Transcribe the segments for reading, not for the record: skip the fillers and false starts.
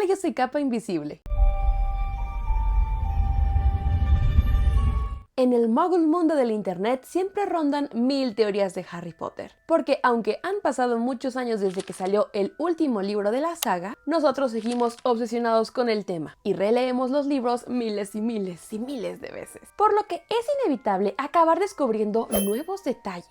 rayos se capa invisible? En el muggle mundo del internet siempre rondan 1000 teorías de Harry Potter, porque aunque han pasado muchos años desde que salió el último libro de la saga, nosotros seguimos obsesionados con el tema y releemos los libros miles y miles y miles de veces, por lo que es inevitable acabar descubriendo nuevos detalles.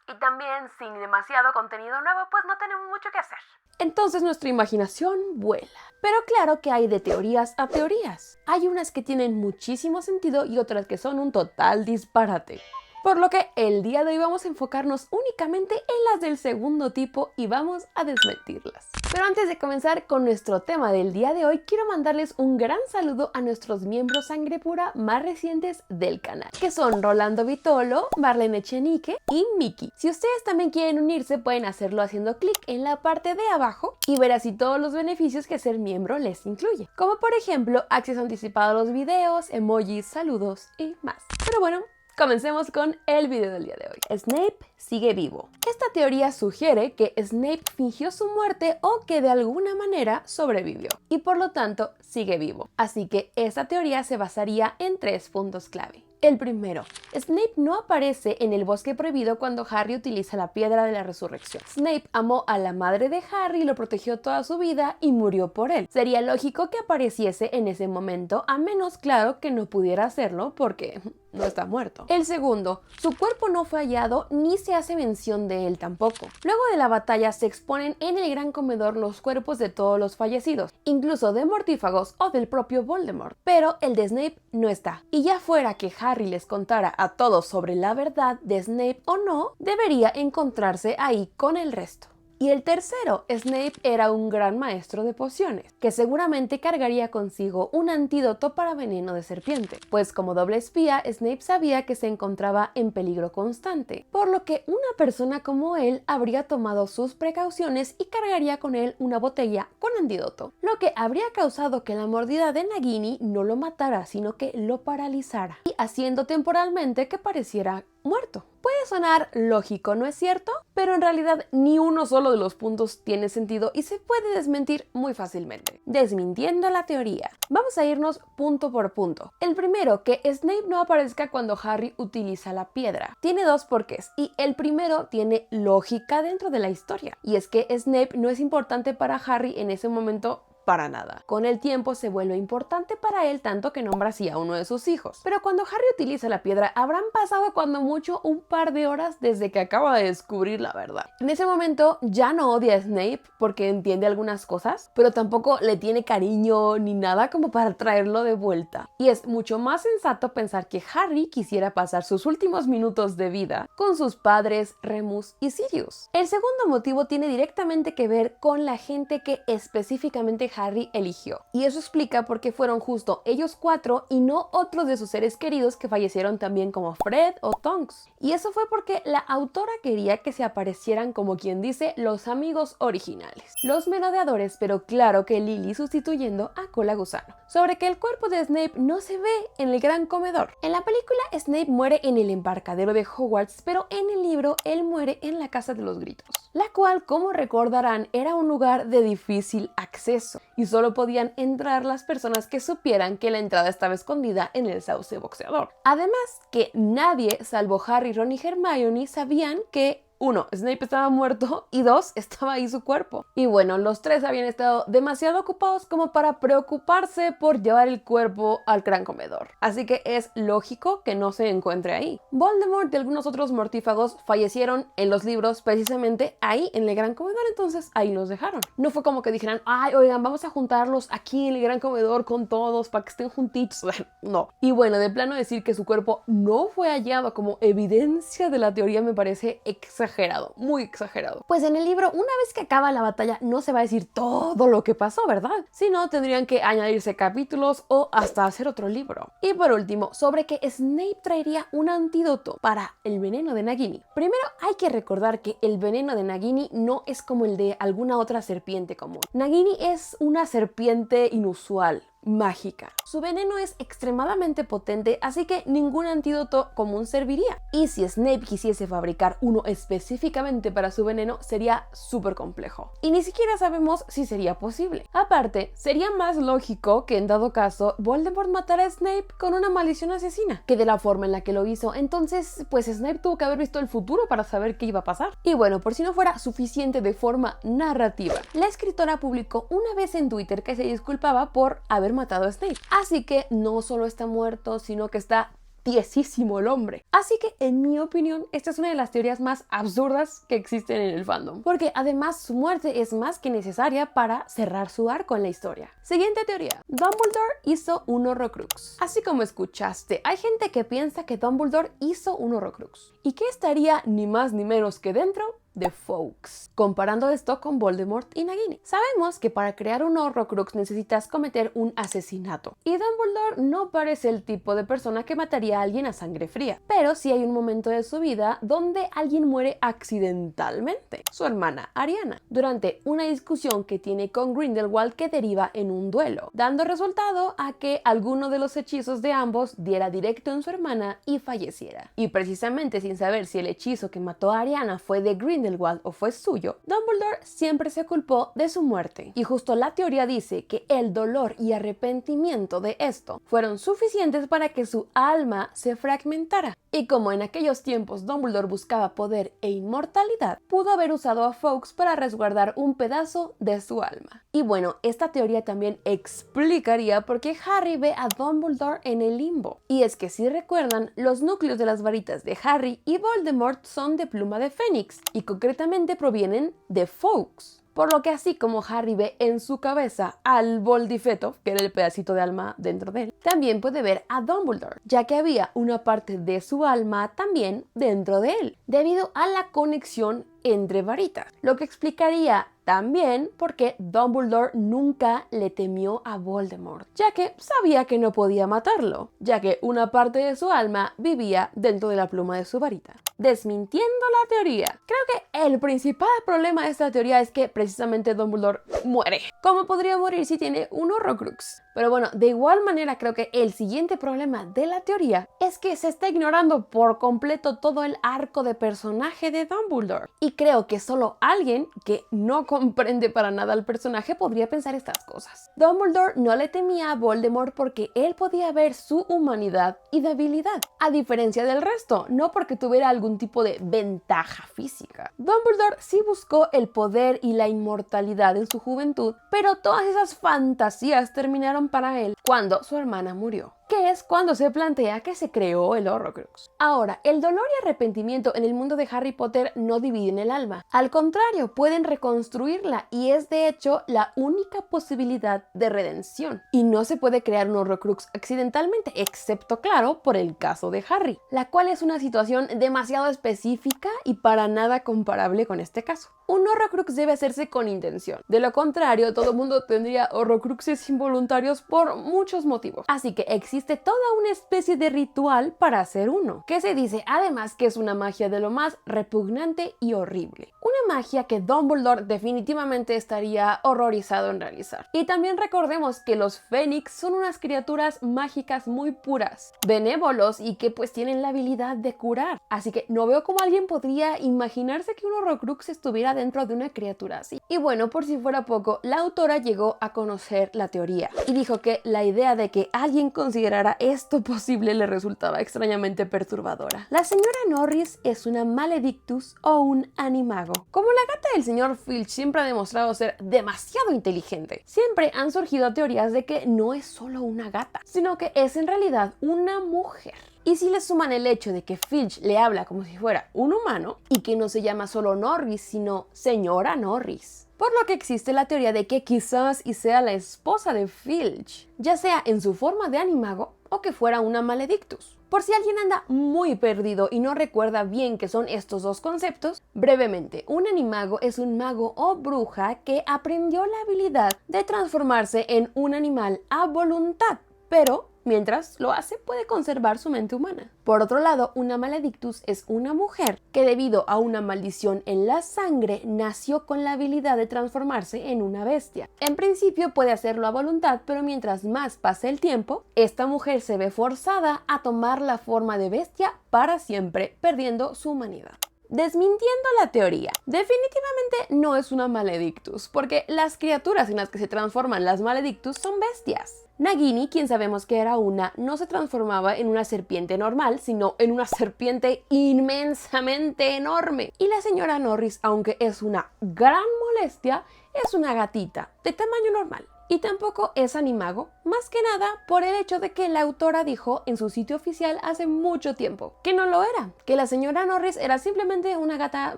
Y también, sin demasiado contenido nuevo, pues no tenemos mucho que hacer. Entonces nuestra imaginación vuela. Pero claro que hay de teorías a teorías. Hay unas que tienen muchísimo sentido y otras que son un total disparate. Por lo que el día de hoy vamos a enfocarnos únicamente en las del segundo tipo y vamos a desmentirlas. Pero antes de comenzar con nuestro tema del día de hoy, quiero mandarles un gran saludo a nuestros miembros sangre pura más recientes del canal, que son Rolando Vitolo, Marlene Echenique y Miki. Si ustedes también quieren unirse, pueden hacerlo haciendo clic en la parte de abajo y ver así todos los beneficios que ser miembro les incluye, como por ejemplo acceso anticipado a los videos, emojis, saludos y más. Pero bueno, comencemos con el video del día de hoy. Snape sigue vivo. Esta teoría sugiere que Snape fingió su muerte o que de alguna manera sobrevivió y por lo tanto sigue vivo. Así que esta teoría se basaría en 3 puntos clave. El primero, Snape no aparece en el bosque prohibido cuando Harry utiliza la piedra de la resurrección. Snape amó a la madre de Harry, lo protegió toda su vida y murió por él. Sería lógico que apareciese en ese momento, a menos claro que no pudiera hacerlo porque no está muerto. El segundo, su cuerpo no fue hallado ni se hace mención de él tampoco. Luego de la batalla se exponen en el gran comedor los cuerpos de todos los fallecidos, incluso de mortífagos o del propio Voldemort, pero el de Snape no está. Y ya fuera que Harry les contara a todos sobre la verdad de Snape o no, debería encontrarse ahí con el resto. Y el tercero, Snape era un gran maestro de pociones, que seguramente cargaría consigo un antídoto para veneno de serpiente, pues como doble espía, Snape sabía que se encontraba en peligro constante, por lo que una persona como él habría tomado sus precauciones y cargaría con él una botella con antídoto, lo que habría causado que la mordida de Nagini no lo matara, sino que lo paralizara, y haciendo temporalmente que pareciera muerto. Puede sonar lógico, ¿no es cierto? Pero en realidad ni uno solo de los puntos tiene sentido y se puede desmentir muy fácilmente. Desmintiendo la teoría. Vamos a irnos punto por punto. El primero, que Snape no aparezca cuando Harry utiliza la piedra. Tiene 2 porqués y el primero tiene lógica dentro de la historia. Y es que Snape no es importante para Harry en ese momento para nada. Con el tiempo se vuelve importante para él tanto que nombra así a uno de sus hijos. Pero cuando Harry utiliza la piedra, habrán pasado cuando mucho un par de horas desde que acaba de descubrir la verdad. En ese momento ya no odia a Snape porque entiende algunas cosas, pero tampoco le tiene cariño ni nada como para traerlo de vuelta. Y es mucho más sensato pensar que Harry quisiera pasar sus últimos minutos de vida con sus padres Remus y Sirius. El segundo motivo tiene directamente que ver con la gente que específicamente Harry eligió. Y eso explica por qué fueron justo ellos 4 y no otros de sus seres queridos que fallecieron también como Fred o Tonks. Y eso fue porque la autora quería que se aparecieran como quien dice los amigos originales, los merodeadores, pero claro que Lily sustituyendo a Cola Gusano. Sobre que el cuerpo de Snape no se ve en el gran comedor. En la película Snape muere en el embarcadero de Hogwarts, pero en el libro él muere en la Casa de los Gritos, la cual, como recordarán, era un lugar de difícil acceso y solo podían entrar las personas que supieran que la entrada estaba escondida en el sauce boxeador. Además que nadie, salvo Harry, Ron y Hermione, sabían que 1. Snape estaba muerto y 2. Estaba ahí su cuerpo. Y bueno, los 3 habían estado demasiado ocupados como para preocuparse por llevar el cuerpo al gran comedor. Así que es lógico que no se encuentre ahí. Voldemort y algunos otros mortífagos fallecieron en los libros precisamente ahí en el gran comedor, entonces ahí los dejaron. No fue como que dijeran, ay, oigan, vamos a juntarlos aquí en el gran comedor con todos para que estén juntitos. No. Y bueno, de plano decir que su cuerpo no fue hallado como evidencia de la teoría me parece exagerado, muy exagerado. Pues en el libro, una vez que acaba la batalla, no se va a decir todo lo que pasó, ¿verdad? Si no, tendrían que añadirse capítulos o hasta hacer otro libro. Y por último, sobre que Snape traería un antídoto para el veneno de Nagini. Primero hay que recordar que el veneno de Nagini no es como el de alguna otra serpiente común. Nagini es una serpiente inusual, mágica. Su veneno es extremadamente potente, así que ningún antídoto común serviría. Y si Snape quisiese fabricar uno específicamente para su veneno, sería súper complejo. Y ni siquiera sabemos si sería posible. Aparte, sería más lógico que en dado caso Voldemort matara a Snape con una maldición asesina, que de la forma en la que lo hizo. Entonces, pues Snape tuvo que haber visto el futuro para saber qué iba a pasar. Y bueno, por si no fuera suficiente de forma narrativa, la escritora publicó una vez en Twitter que se disculpaba por haber matado a Snape. Así que no solo está muerto, sino que está tiesísimo el hombre. Así que, en mi opinión, esta es una de las teorías más absurdas que existen en el fandom, porque además su muerte es más que necesaria para cerrar su arco en la historia. Siguiente teoría: Dumbledore hizo un Horrocrux. Así como escuchaste, hay gente que piensa que Dumbledore hizo un Horrocrux y que estaría ni más ni menos que dentro de Fawkes, comparando esto con Voldemort y Nagini. Sabemos que para crear un Horrocrux necesitas cometer un asesinato, y Dumbledore no parece el tipo de persona que mataría a alguien a sangre fría, pero sí hay un momento de su vida donde alguien muere accidentalmente, su hermana Ariana, durante una discusión que tiene con Grindelwald que deriva en un duelo, dando resultado a que alguno de los hechizos de ambos diera directo en su hermana y falleciera. Y precisamente sin saber si el hechizo que mató a Ariana fue de Grindelwald o fue suyo, Dumbledore siempre se culpó de su muerte. Y justo la teoría dice que el dolor y arrepentimiento de esto fueron suficientes para que su alma se fragmentara. Y como en aquellos tiempos Dumbledore buscaba poder e inmortalidad, pudo haber usado a Fawkes para resguardar un pedazo de su alma. Y bueno, esta teoría también explicaría por qué Harry ve a Dumbledore en el limbo. Y es que, si recuerdan, los núcleos de las varitas de Harry y Voldemort son de pluma de fénix, y concretamente provienen de Fawkes. Por lo que, así como Harry ve en su cabeza al Voldifeto, que era el pedacito de alma dentro de él, también puede ver a Dumbledore, ya que había una parte de su alma también dentro de él, debido a la conexión entre varitas, lo que explicaría también por qué Dumbledore nunca le temió a Voldemort, ya que sabía que no podía matarlo, ya que una parte de su alma vivía dentro de la pluma de su varita. Desmintiendo la teoría, creo que el principal problema de esta teoría es que precisamente Dumbledore muere. ¿Cómo podría morir si tiene un Horrocrux? Pero bueno, de igual manera creo que el siguiente problema de la teoría es que se está ignorando por completo todo el arco de personaje de Dumbledore. Y creo que solo alguien que no comprende para nada al personaje podría pensar estas cosas. Dumbledore no le temía a Voldemort porque él podía ver su humanidad y debilidad, a diferencia del resto, no porque tuviera algún tipo de ventaja física. Dumbledore sí buscó el poder y la inmortalidad en su juventud, pero todas esas fantasías terminaron para él cuando su hermana murió, que es cuando se plantea que se creó el Horrocrux. Ahora, el dolor y arrepentimiento en el mundo de Harry Potter no dividen el alma. Al contrario, pueden reconstruirla, y es de hecho la única posibilidad de redención. Y no se puede crear un Horrocrux accidentalmente, excepto, claro, por el caso de Harry, la cual es una situación demasiado específica y para nada comparable con este caso. Un Horrocrux debe hacerse con intención. De lo contrario, todo el mundo tendría Horrocruxes involuntarios por muchos motivos. Así que existe toda una especie de ritual para hacer uno, que se dice además que es una magia de lo más repugnante y horrible. Una magia que Dumbledore definitivamente estaría horrorizado en realizar. Y también recordemos que los Fénix son unas criaturas mágicas muy puras, benévolos, y que pues tienen la habilidad de curar. Así que no veo cómo alguien podría imaginarse que un Horrocrux estuviera dentro de una criatura así. Y bueno, por si fuera poco, la autora llegó a conocer la teoría y dijo que la idea de que alguien considerara esto posible le resultaba extrañamente perturbadora. La señora Norris es una Maledictus o un animago. Como la gata del señor Filch siempre ha demostrado ser demasiado inteligente, siempre han surgido teorías de que no es solo una gata, sino que es en realidad una mujer. Y si le suman el hecho de que Filch le habla como si fuera un humano y que no se llama solo Norris, sino señora Norris, por lo que existe la teoría de que quizás y sea la esposa de Filch, ya sea en su forma de animago o que fuera una Maledictus. Por si alguien anda muy perdido y no recuerda bien qué son estos dos conceptos, brevemente, un animago es un mago o bruja que aprendió la habilidad de transformarse en un animal a voluntad, pero mientras lo hace puede conservar su mente humana. Por otro lado, una Maledictus es una mujer que debido a una maldición en la sangre nació con la habilidad de transformarse en una bestia. En principio puede hacerlo a voluntad, pero mientras más pase el tiempo, esta mujer se ve forzada a tomar la forma de bestia para siempre, perdiendo su humanidad. Desmintiendo la teoría, definitivamente no es una Maledictus, porque las criaturas en las que se transforman las Maledictus son bestias. Nagini, quien sabemos que era una, no se transformaba en una serpiente normal, sino en una serpiente inmensamente enorme. Y la señora Norris, aunque es una gran molestia, es una gatita de tamaño normal. Y tampoco es animago, más que nada por el hecho de que la autora dijo en su sitio oficial hace mucho tiempo que no lo era, que la señora Norris era simplemente una gata,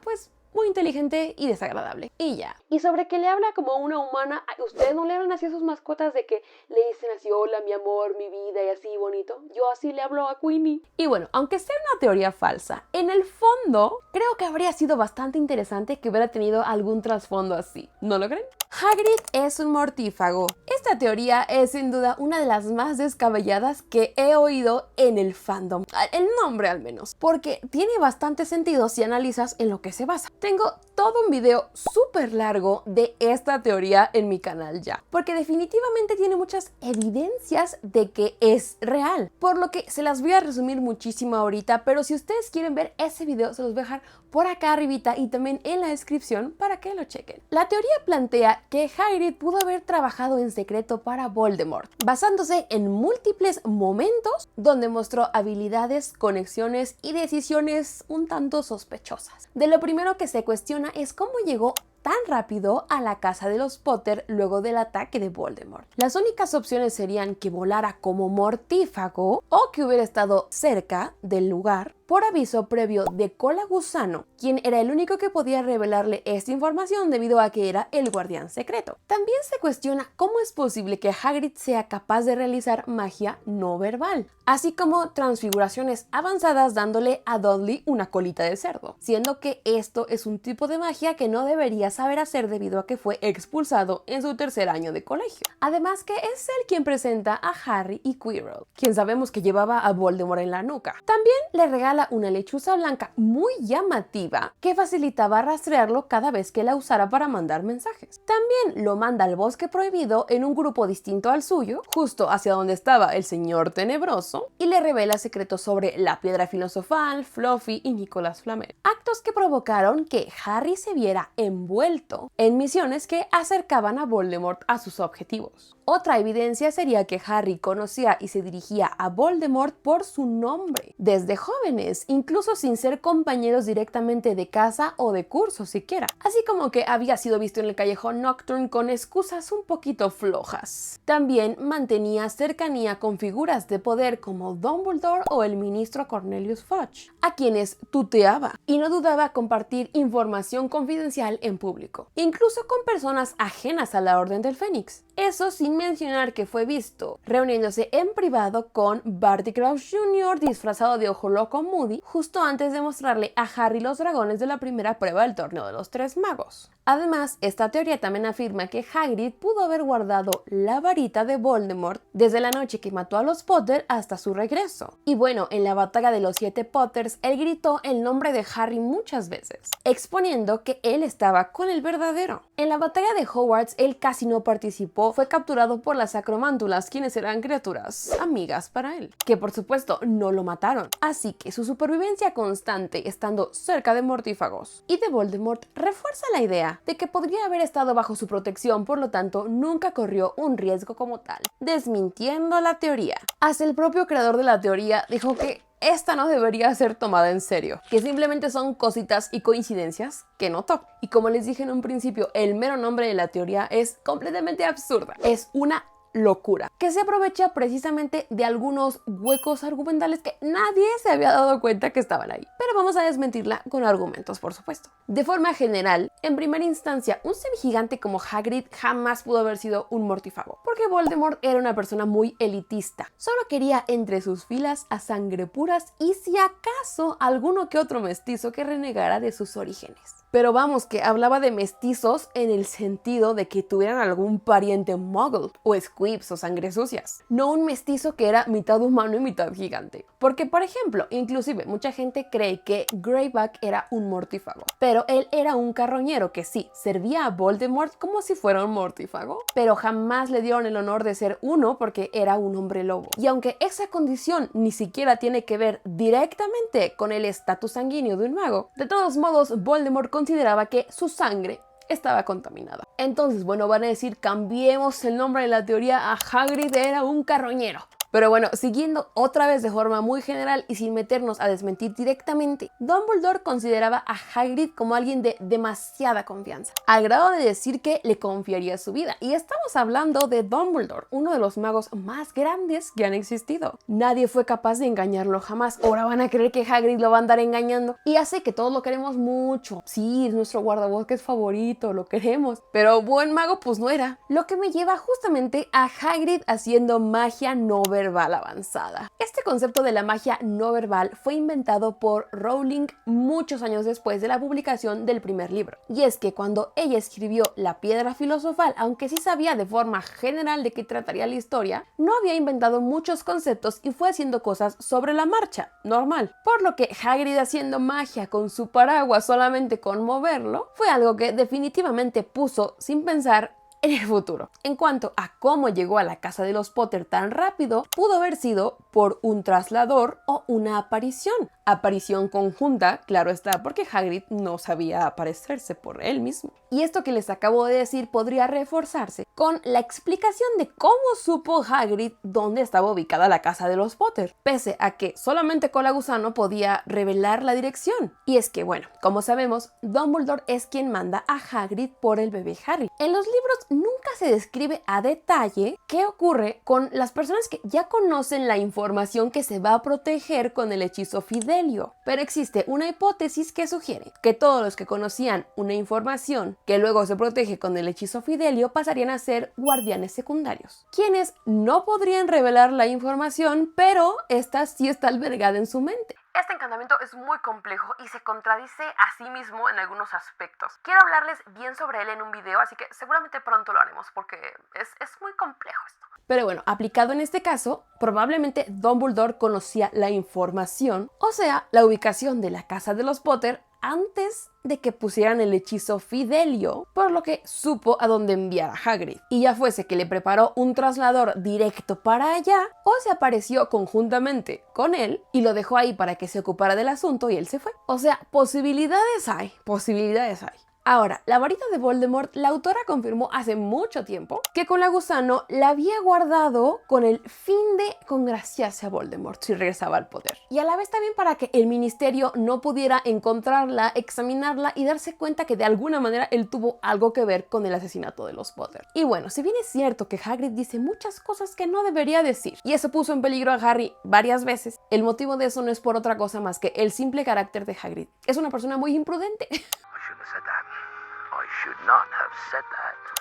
pues, muy inteligente y desagradable. Y ya. Y sobre que le habla como una humana, ¿ustedes no le hablan así a sus mascotas de que le dicen así, hola, mi amor, mi vida y así bonito? Yo así le hablo a Queenie. Y bueno, aunque sea una teoría falsa, en el fondo creo que habría sido bastante interesante que hubiera tenido algún trasfondo así. ¿No lo creen? Hagrid es un mortífago. Esta teoría es sin duda una de las más descabelladas que he oído en el fandom. El nombre al menos. Porque tiene bastante sentido si analizas en lo que se basa. Tengo todo un video súper largo de esta teoría en mi canal ya. Porque definitivamente tiene muchas evidencias de que es real. Por lo que se las voy a resumir muchísimo ahorita. Pero si ustedes quieren ver ese video, se los voy a dejar por acá arribita y también en la descripción para que lo chequen. La teoría plantea que Hagrid pudo haber trabajado en secreto para Voldemort, basándose en múltiples momentos donde mostró habilidades, conexiones y decisiones un tanto sospechosas. De lo primero que se cuestiona es cómo llegó tan rápido a la casa de los Potter luego del ataque de Voldemort. Las únicas opciones serían que volara como mortífago o que hubiera estado cerca del lugar por aviso previo de Cola Gusano, quien era el único que podía revelarle esta información debido a que era el guardián secreto. También se cuestiona cómo es posible que Hagrid sea capaz de realizar magia no verbal, así como transfiguraciones avanzadas dándole a Dudley una colita de cerdo, siendo que esto es un tipo de magia que no debería saber hacer debido a que fue expulsado en su tercer año de colegio. Además que es él quien presenta a Harry y Quirrell, quien sabemos que llevaba a Voldemort en la nuca. También le regala una lechuza blanca muy llamativa que facilitaba rastrearlo cada vez que la usara para mandar mensajes. También lo manda al bosque prohibido en un grupo distinto al suyo, justo hacia donde estaba el señor tenebroso, y le revela secretos sobre la piedra filosofal, Fluffy y Nicolas Flamel. Actos que provocaron que Harry se viera envuelto en misiones que acercaban a Voldemort a sus objetivos. Otra evidencia sería que Harry conocía y se dirigía a Voldemort por su nombre desde jóvenes, incluso sin ser compañeros directamente de casa o de curso siquiera, así como que había sido visto en el callejón Nocturne con excusas un poquito flojas. También mantenía cercanía con figuras de poder como Dumbledore o el ministro Cornelius Fudge, a quienes tuteaba y no dudaba compartir información confidencial en público, incluso con personas ajenas a la Orden del Fénix. Eso sin mencionar que fue visto reuniéndose en privado con Barty Crouch Jr. disfrazado de Ojo Loco Moody justo antes de mostrarle a Harry los dragones de la primera prueba del torneo de los Tres Magos. Además, esta teoría también afirma que Hagrid pudo haber guardado la varita de Voldemort desde la noche que mató a los Potter hasta su regreso. Y bueno, en la batalla de los 7 Potters, él gritó el nombre de Harry muchas veces, exponiendo que él estaba con el verdadero. En la batalla de Hogwarts, él casi no participó, fue capturado por las Sacromántulas, quienes eran criaturas amigas para él, que por supuesto no lo mataron. Así que su supervivencia constante estando cerca de mortífagos y de Voldemort refuerza la idea de que podría haber estado bajo su protección, por lo tanto nunca corrió un riesgo como tal, desmintiendo la teoría. Hasta el propio creador de la teoría dijo que esta no debería ser tomada en serio, que simplemente son cositas y coincidencias que notó. Y como les dije en un principio, el mero nombre de la teoría es completamente absurda, es una locura, que se aprovecha precisamente de algunos huecos argumentales que nadie se había dado cuenta que estaban ahí. Pero vamos a desmentirla con argumentos, por supuesto. De forma general, en primera instancia, un semigigante como Hagrid jamás pudo haber sido un mortífago, porque Voldemort era una persona muy elitista. Solo quería entre sus filas a sangre puras y si acaso alguno que otro mestizo que renegara de sus orígenes. Pero vamos, que hablaba de mestizos en el sentido de que tuvieran algún pariente muggle, o squibs o sangre sucias. No un mestizo que era mitad humano y mitad gigante. Porque, por ejemplo, inclusive mucha gente cree que Greyback era un mortífago. Pero él era un carroñero que sí, servía a Voldemort como si fuera un mortífago. Pero jamás le dieron el honor de ser uno porque era un hombre lobo. Y aunque esa condición ni siquiera tiene que ver directamente con el estatus sanguíneo de un mago, de todos modos Voldemort consideraba que su sangre estaba contaminada. Entonces, bueno, van a decir, cambiemos el nombre de la teoría a Hagrid era un carroñero. Pero bueno, siguiendo otra vez de forma muy general y sin meternos a desmentir directamente, Dumbledore consideraba a Hagrid como alguien de demasiada confianza, al grado de decir que le confiaría su vida. Y estamos hablando de Dumbledore, uno de los magos más grandes que han existido. Nadie fue capaz de engañarlo jamás. Ahora van a creer que Hagrid lo va a andar engañando. Y hace que todos lo queremos mucho. Sí, es nuestro guardabosques favorito, lo queremos. Pero buen mago pues no era. Lo que me lleva justamente a Hagrid haciendo magia no verbal avanzada. Este concepto de la magia no verbal fue inventado por Rowling muchos años después de la publicación del primer libro. Y es que cuando ella escribió La Piedra Filosofal, aunque sí sabía de forma general de qué trataría la historia, no había inventado muchos conceptos y fue haciendo cosas sobre la marcha, normal. Por lo que Hagrid haciendo magia con su paraguas solamente con moverlo, fue algo que definitivamente puso sin pensar en el futuro. En cuanto a cómo llegó a la casa de los Potter tan rápido, pudo haber sido por un traslador o una aparición. Aparición conjunta, claro está, porque Hagrid no sabía aparecerse por él mismo. Y esto que les acabo de decir podría reforzarse con la explicación de cómo supo Hagrid dónde estaba ubicada la casa de los Potter, pese a que solamente Colagusano podía revelar la dirección. Y es que, bueno, como sabemos, Dumbledore es quien manda a Hagrid por el bebé Harry. En los libros nunca se describe a detalle qué ocurre con las personas que ya conocen la información que se va a proteger con el hechizo Fidelio, pero existe una hipótesis que sugiere que todos los que conocían una información que luego se protege con el hechizo Fidelio pasarían a ser guardianes secundarios, quienes no podrían revelar la información, pero esta sí está albergada en su mente. Este encantamiento es muy complejo y se contradice a sí mismo en algunos aspectos. Quiero hablarles bien sobre él en un video, así que seguramente pronto lo haremos porque es muy complejo esto. Pero bueno, aplicado en este caso, probablemente Dumbledore conocía la información, o sea, la ubicación de la casa de los Potter antes de que pusieran el hechizo Fidelio, por lo que supo a dónde enviar a Hagrid. Y ya fuese que le preparó un traslador directo para allá, o se apareció conjuntamente con él y lo dejó ahí para que se ocupara del asunto y él se fue. O sea, posibilidades hay, posibilidades hay. Ahora, la varita de Voldemort, la autora confirmó hace mucho tiempo que Colagusano la había guardado con el fin de congraciarse a Voldemort si regresaba al poder. Y a la vez también para que el ministerio no pudiera encontrarla, examinarla y darse cuenta que de alguna manera él tuvo algo que ver con el asesinato de los Potter. Y bueno, si bien es cierto que Hagrid dice muchas cosas que no debería decir, y eso puso en peligro a Harry varias veces, el motivo de eso no es por otra cosa más que el simple carácter de Hagrid. Es una persona muy imprudente.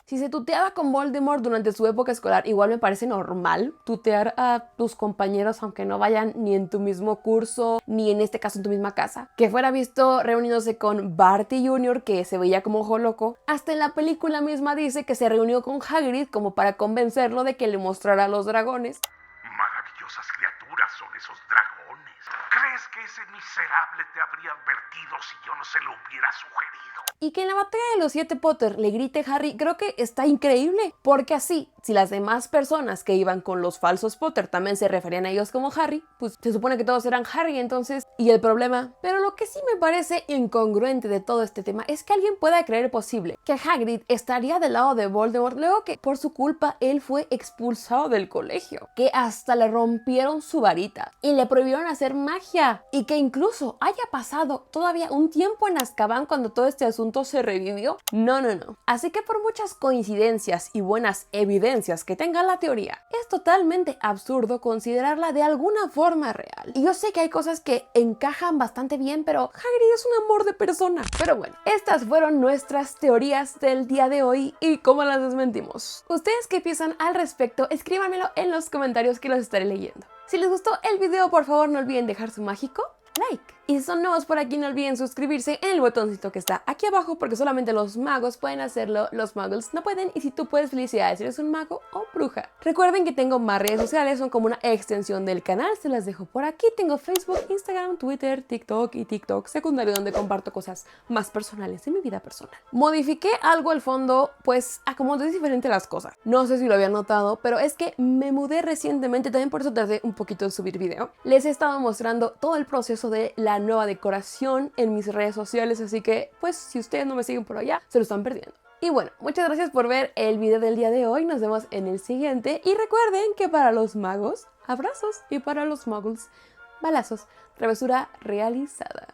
Si se tuteaba con Voldemort durante su época escolar, igual me parece normal tutear a tus compañeros aunque no vayan ni en tu mismo curso, ni en este caso en tu misma casa. Que fuera visto reuniéndose con Barty Jr., que se veía como ojo loco. Hasta en la película misma dice que se reunió con Hagrid como para convencerlo de que le mostrara los dragones. Maravillosas criaturas son esos dragones. ¿Crees que ese miserable te habría advertido si yo no se lo hubiera sugerido? Y que en la batalla de los 7 Potter le grite Harry, creo que está increíble, porque así, si las demás personas que iban con los falsos Potter también se referían a ellos como Harry, pues se supone que todos eran Harry entonces, ¿y el problema? Pero lo que sí me parece incongruente de todo este tema es que alguien pueda creer posible que Hagrid estaría del lado de Voldemort luego que por su culpa él fue expulsado del colegio, que hasta le rompieron su varita y le prohibieron hacer magia, y que incluso haya pasado todavía un tiempo en Azkaban cuando todo este asunto se revivió. No. Así que por muchas coincidencias y buenas evidencias que tenga la teoría, es totalmente absurdo considerarla de alguna forma real. Y yo sé que hay cosas que encajan bastante bien, pero Hagrid es un amor de persona. Pero bueno, estas fueron nuestras teorías del día de hoy y cómo las desmentimos. ¿Ustedes qué piensan al respecto? Escríbanmelo en los comentarios que los estaré leyendo. Si les gustó el video, por favor no olviden dejar su mágico like. Y si son nuevos por aquí, no olviden suscribirse en el botoncito que está aquí abajo, porque solamente los magos pueden hacerlo, los muggles no pueden. Y si tú puedes, felicidades, eres un mago o bruja. Recuerden que tengo más redes sociales, son como una extensión del canal, se las dejo por aquí. Tengo Facebook, Instagram, Twitter, TikTok y TikTok secundario, donde comparto cosas más personales de mi vida personal. Modifiqué algo al fondo, pues acomodé diferente las cosas. No sé si lo habían notado, pero es que me mudé recientemente, también por eso tardé un poquito en subir video. Les he estado mostrando todo el proceso de la nueva decoración en mis redes sociales, así que pues si ustedes no me siguen por allá, se lo están perdiendo. Y bueno, muchas gracias por ver el video del día de hoy, nos vemos en el siguiente y recuerden que para los magos, abrazos y para los muggles, balazos. Travesura realizada.